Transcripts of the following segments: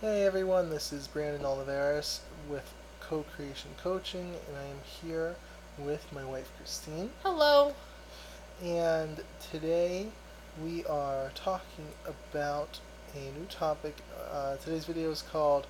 Hey everyone, this is Brandon Oliveris with Co-Creation Coaching, and I am here with my wife Christine. Hello. And today we are talking about a new topic. Today's video is called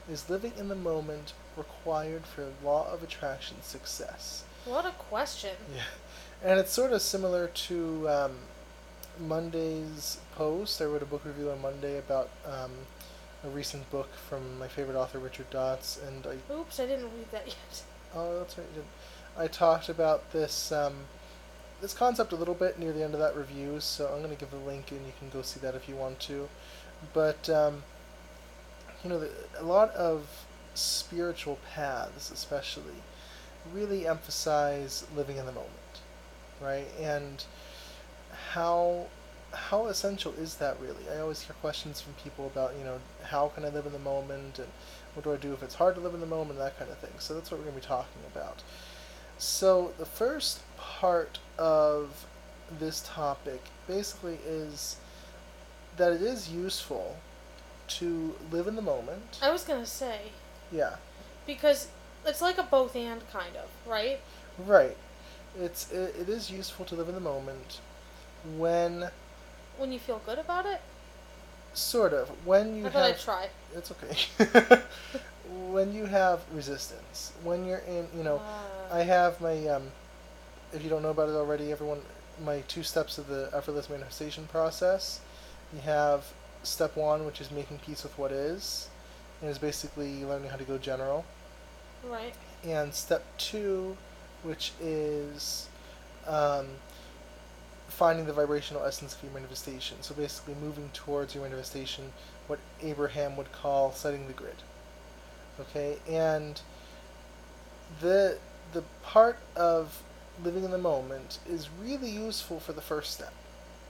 "Is Living in the Moment Required for Law of Attraction Success?" What a question. Yeah, and it's sort of similar to Monday's post. I wrote a book review on Monday about a recent book from my favorite author, Richard Dotz, and Oops, I didn't read that yet. oh, that's right, I talked about this concept a little bit near the end of that review, so I'm going to give the link and you can go see that if you want to. But a lot of spiritual paths, especially, really emphasize living in the moment, right? And how how essential is that really? I always hear questions from people about, how can I live in the moment and what do I do if it's hard to live in the moment, that kind of thing. So that's what we're going to be talking about. So the first part of this topic basically is that it is useful to live in the moment. I was gonna say, Yeah, because it's like a both and kind of, right? right. It is useful to live in the moment when When you feel good about it? sort of when you I thought I'd have try. it's okay. When you have resistance, when you're in, I have my if you don't know about it already, everyone, my two steps of the effortless manifestation process. You have step one, which is making peace with what is, and is basically learning how to go general. Right. And step two, which is um, finding the vibrational essence of your manifestation. So basically, moving towards your manifestation, what Abraham would call setting the grid. Okay, and the the part of living in the moment is really useful for the first step,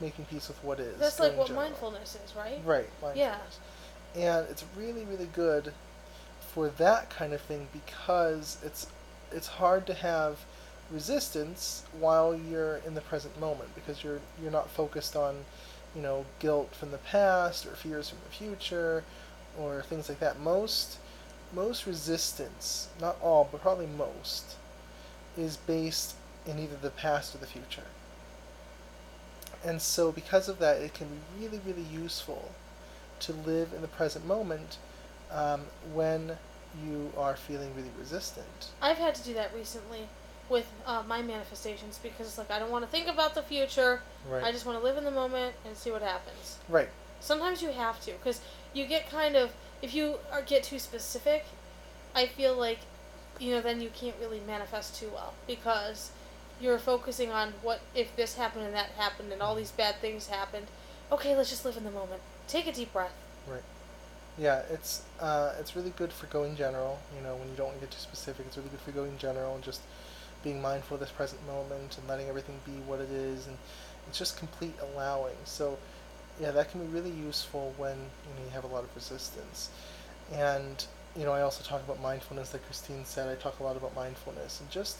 making peace with what is, That's like going what general. mindfulness is, right? Right, Yeah. mindfulness. And it's really, really good for that kind of thing because it's hard to have resistance while you're in the present moment because you're not focused on, guilt from the past or fears from the future or things like that. Most resistance, not all, but probably most, is based in either the past or the future. And so, because of that, it can be really, really useful to live in the present moment when you are feeling really resistant. I've had to do that recently with my manifestations because it's like I don't want to think about the future. Right. I just want to live in the moment and see what happens. Right. Sometimes you have to because you get kind of, if you get too specific, I feel like, then you can't really manifest too well because you're focusing on what if this happened and that happened and all these bad things happened. Okay, let's just live in the moment. Take a deep breath. Right. Yeah, it's really good for going general. When you don't want to get too specific, it's really good for going general and just being mindful of this present moment and letting everything be what it is, and it's just complete allowing. So, yeah, that can be really useful when you have a lot of resistance. And I also talk about mindfulness, like Christine said. I talk a lot about mindfulness and just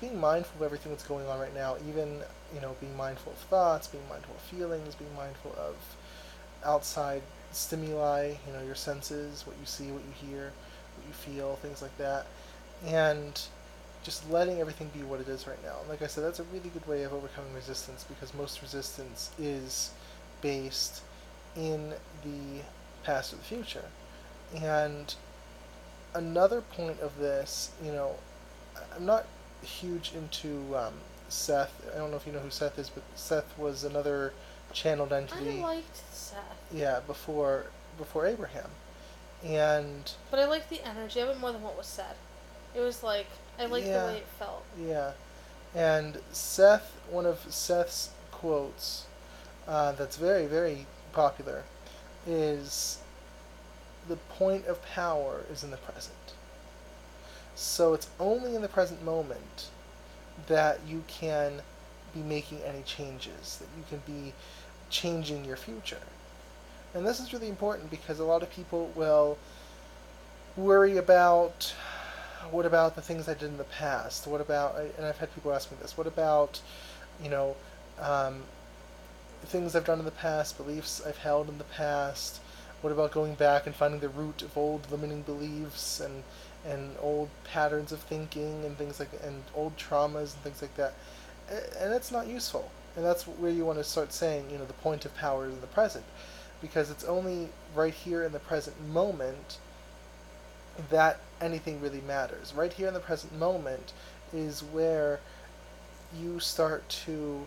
being mindful of everything that's going on right now. Even being mindful of thoughts, being mindful of feelings, being mindful of outside stimuli. Your senses, what you see, what you hear, what you feel, things like that, and just letting everything be what it is right now. And like I said, that's a really good way of overcoming resistance because most resistance is based in the past or the future. And another point of this, I'm not huge into Seth. I don't know if you know who Seth is, but Seth was another channeled I entity. liked Seth, Yeah, before Abraham, and but I liked the energy of it more than what was said. It was like, I liked the yeah, way it felt. yeah, and Seth. One of Seth's quotes that's very very popular is the point of power is in the present. So it's only in the present moment that you can be making any changes, that you can be changing your future. And this is really important because a lot of people will worry about what about the things I did in the past? What about, and I've had people ask me this, what about, you know, um, things I've done in the past, beliefs I've held in the past? What about going back and finding the root of old limiting beliefs and old patterns of thinking and things like and old traumas and things like that? And it's not useful. And that's where you want to start saying, the point of power is in the present, because it's only right here in the present moment that anything really matters. Right here in the present moment is where you start to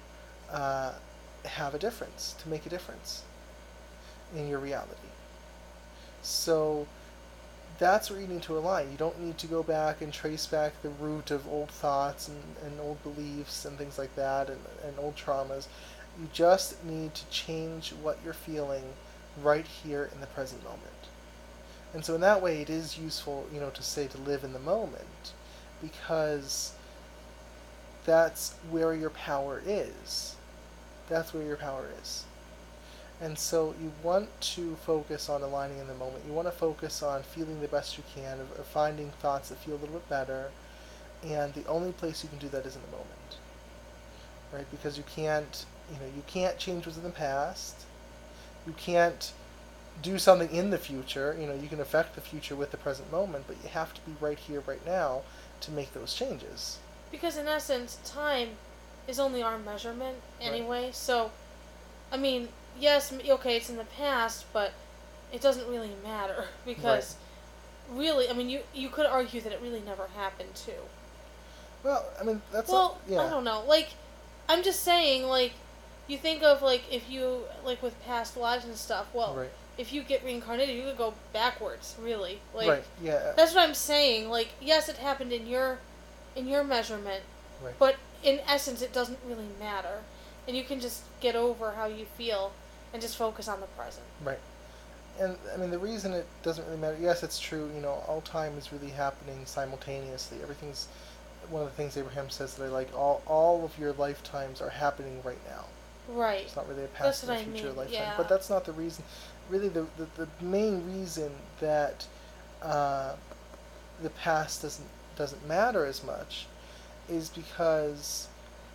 have a difference, to make a difference in your reality. So that's where you need to align. You don't need to go back and trace back the root of old thoughts and old beliefs and things like that and old traumas. You just need to change what you're feeling right here in the present moment. And so in that way it is useful, to say to live in the moment, because that's where your power is. That's where your power is. And so you want to focus on aligning in the moment. You want to focus on feeling the best you can, of finding thoughts that feel a little bit better. And the only place you can do that is in the moment, right? Because you can't change what's in the past. You can't do something in the future. You can affect the future with the present moment, but you have to be right here, right now, to make those changes. Because in essence, time is only our measurement anyway. Right. So, I mean, yes, okay, it's in the past, but it doesn't really matter because really, I mean, you could argue that it really never happened too. Well, I mean, that's I don't know. Like, I'm just saying, like, you think of like if you like with past lives and stuff. Well, if you get reincarnated, you could go backwards. Really, like, yeah. That's what I'm saying. Like, yes, it happened in your measurement, but in essence, it doesn't really matter, and you can just get over how you feel and just focus on the present. Right. And I mean, the reason it doesn't really matter. Yes, it's true. All time is really happening simultaneously. Everything's one of the things Abraham says that I like. All of your lifetimes are happening right now. Right. It's not really a past and future lifetime. Yeah. But that's not the reason. Really, the main reason that the past doesn't matter as much is because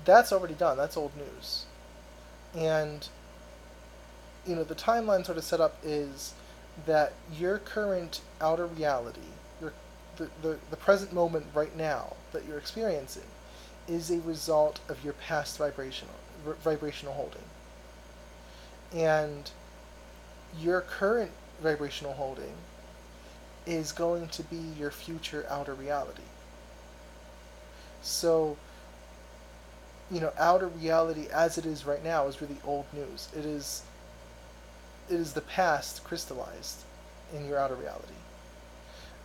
that's already done. That's old news. And the timeline sort of set up is that your current outer reality, the present moment right now that you're experiencing, is a result of your past vibrational holding. And your current vibrational holding is going to be your future outer reality. So, outer reality as it is right now is really old news. It is the past crystallized in your outer reality.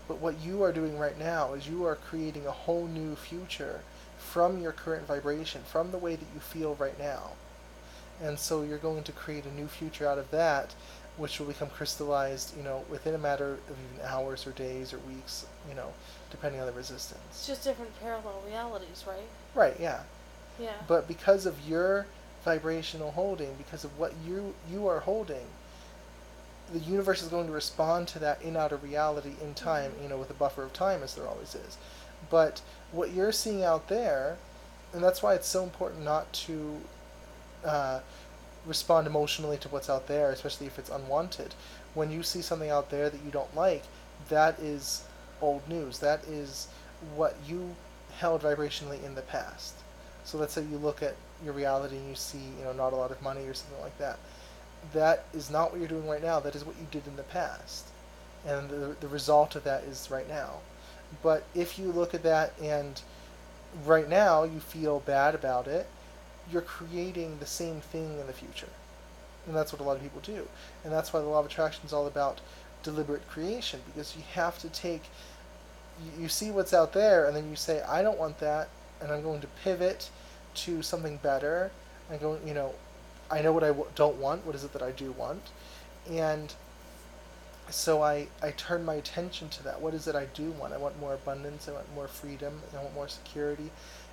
But what you are doing right now is you are creating a whole new future from your current vibration, from the way that you feel right now. And so you're going to create a new future out of that, which will become crystallized, within a matter of even hours or days or weeks, depending on the resistance. It's just different parallel realities, right? Right, yeah. Yeah. But because of your vibrational holding, because of what you are holding, the universe is going to respond to that in outer reality in time, with a buffer of time, as there always is. But what you're seeing out there, and that's why it's so important not to respond emotionally to what's out there, especially if it's unwanted. When you see something out there that you don't like, that is old news. That is what you held vibrationally in the past. So let's say you look at your reality and you see, not a lot of money or something like that. That is not what you're doing right now. That is what you did in the past. And the result of that is right now. But if you look at that and right now you feel bad about it, you're creating the same thing in the future. And that's what a lot of people do. And that's why the law of attraction is all about deliberate creation, because you have to take, you see what's out there and then you say, I don't want that, and I'm going to pivot to something better. I'm going, I know what I don't want. What is it that I do want? And so I turn my attention to that. What is it I do want? I want more abundance. I want more freedom. I want more security.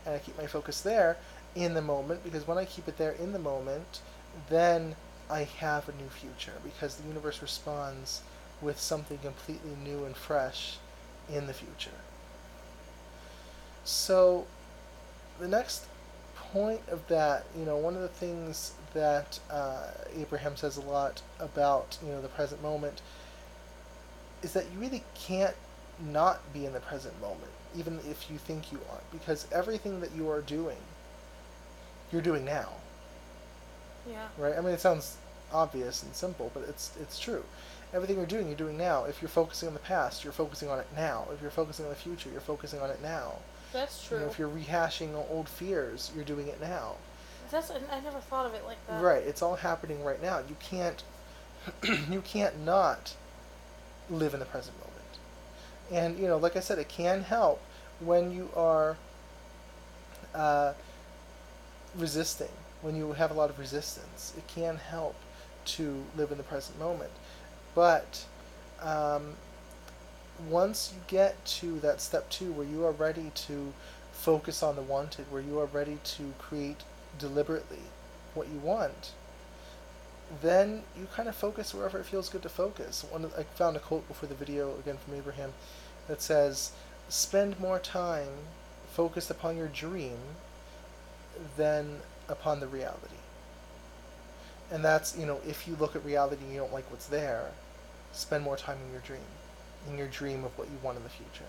And I keep my focus there in the moment, because when I keep it there in the moment, then I have a new future, because the universe responds with something completely new and fresh in the future. So the next point of that, one of the things that Abraham says a lot about, the present moment, is that you really can't not be in the present moment, even if you think you are, because everything that you are doing, you're doing now. Yeah. Right? I mean, it sounds obvious and simple, but it's true. Everything you're doing now. If you're focusing on the past, you're focusing on it now. If you're focusing on the future, you're focusing on it now. That's true. If you're rehashing old fears, you're doing it now. I never thought of it like that. Right. It's all happening right now. You can't you can't not live in the present moment. And like I said, it can help when you are resisting, when you have a lot of resistance. It can help to live in the present moment. But once you get to that step 2, where you are ready to focus on the wanted, where you are ready to create deliberately what you want, then you kind of focus wherever it feels good to focus. I found a quote before the video, again from Abraham, that says, "Spend more time focused upon your dream than upon the reality." And that's, if you look at reality and you don't like what's there, spend more time in your dream of what you want in the future.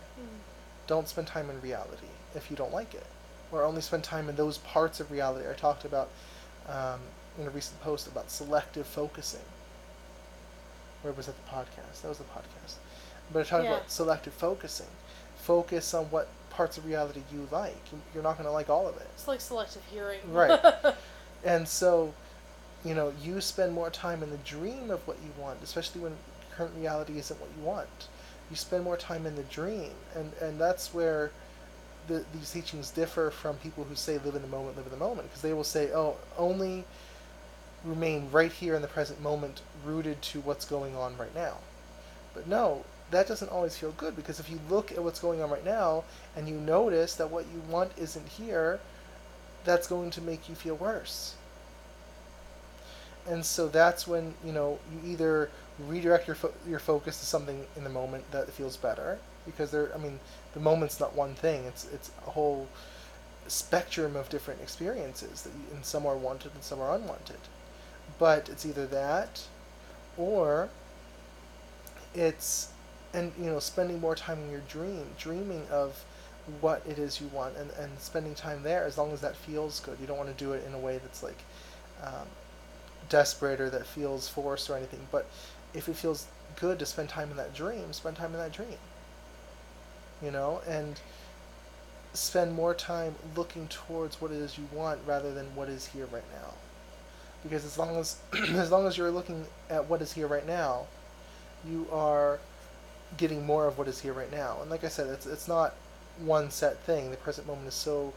Don't spend time in reality if you don't like it, or only spend time in those parts of reality. I talked about in a recent post about selective focusing. Where was that the podcast? That was the podcast. But I talked about selective focusing. Focus on what parts of reality you like. You're not going to like all of it. It's like selective hearing. Right. And so, you spend more time in the dream of what you want, especially when current reality isn't what you want. You spend more time in the dream. And that's where these teachings differ from people who say live in the moment, because they will say, oh, only remain right here in the present moment, rooted to what's going on right now. But no, that doesn't always feel good, because if you look at what's going on right now and you notice that what you want isn't here, that's going to make you feel worse. And so that's when, you either redirect your focus to something in the moment that feels better, because the moment's not one thing. It's a whole spectrum of different experiences and some are wanted and some are unwanted. But it's either that, or it's, spending more time in your dreaming of what it is you want, and spending time there, as long as that feels good. You don't want to do it in a way that's like desperate or that feels forced or anything. But if it feels good to spend time in that dream, spend time in that dream. And spend more time looking towards what it is you want rather than what is here right now. Because as long as you're looking at what is here right now, you are getting more of what is here right now. And like I said, it's not one set thing. The present moment is so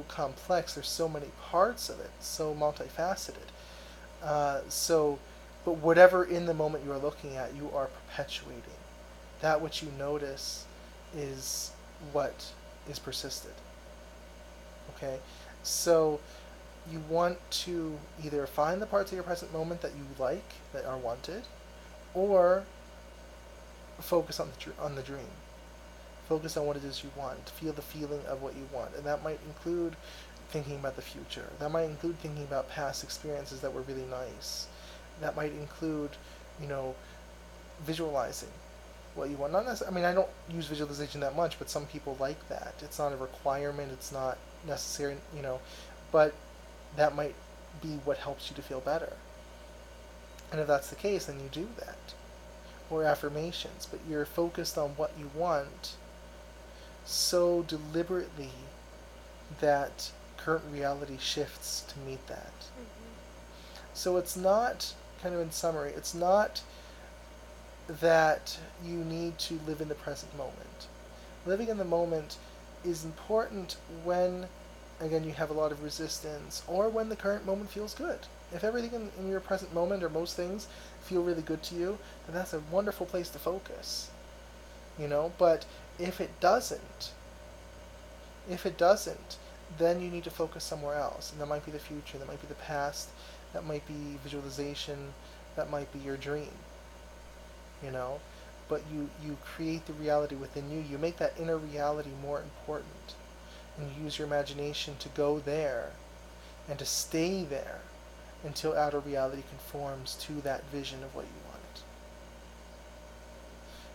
complex. There's so many parts of it, so multifaceted. But whatever in the moment you are looking at, you are perpetuating. That which you notice is what is persisted. Okay? So you want to either find the parts of your present moment that you like, that are wanted, or focus on the dream. Focus on what it is you want. Feel the feeling of what you want. And that might include thinking about the future. That might include thinking about past experiences that were really nice. That might include, visualizing what you want. Not necessarily, I don't use visualization that much, but some people like that. It's not a requirement. It's not necessary, but that might be what helps you to feel better. And if that's the case, then you do that. Or affirmations, but you're focused on what you want so deliberately that current reality shifts to meet that. So it's not, kind of in summary, it's not that you need to live in the present moment. Living in the moment is important when, again, you have a lot of resistance, or when the current moment feels good. If everything in your present moment, or most things, feel really good to you, then that's a wonderful place to focus. But if it doesn't, then you need to focus somewhere else. And that might be the future, that might be the past, that might be visualization, that might be your dream. But you create the reality within you. You make that inner reality more important. And you use your imagination to go there and to stay there until outer reality conforms to that vision of what you want.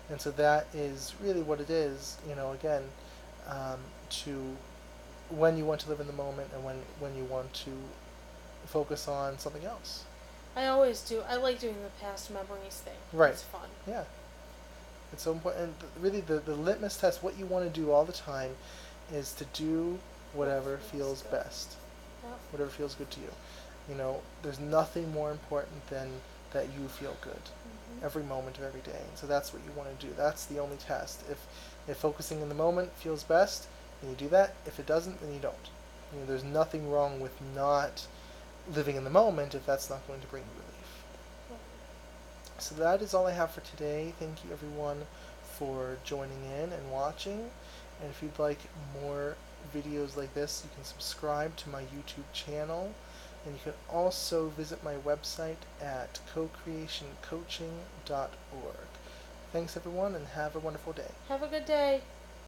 And so that is really what it is, again, to when you want to live in the moment and when you want to focus on something else. I always do. I like doing the past memories thing. Right. It's fun. Yeah. It's so important. And really, the litmus test, what you want to do all the time, is to do whatever feels best. Yep. Whatever feels good to you. There's nothing more important than that you feel good every moment of every day. And so that's what you want to do. That's the only test. If focusing in the moment feels best, then you do that. If it doesn't, then you don't. There's nothing wrong with not living in the moment if that's not going to bring you relief. So that is all I have for today. Thank you everyone for joining in and watching. And if you'd like more videos like this, you can subscribe to my YouTube channel. And you can also visit my website at cocreationcoaching.org. Thanks everyone and have a wonderful day. Have a good day.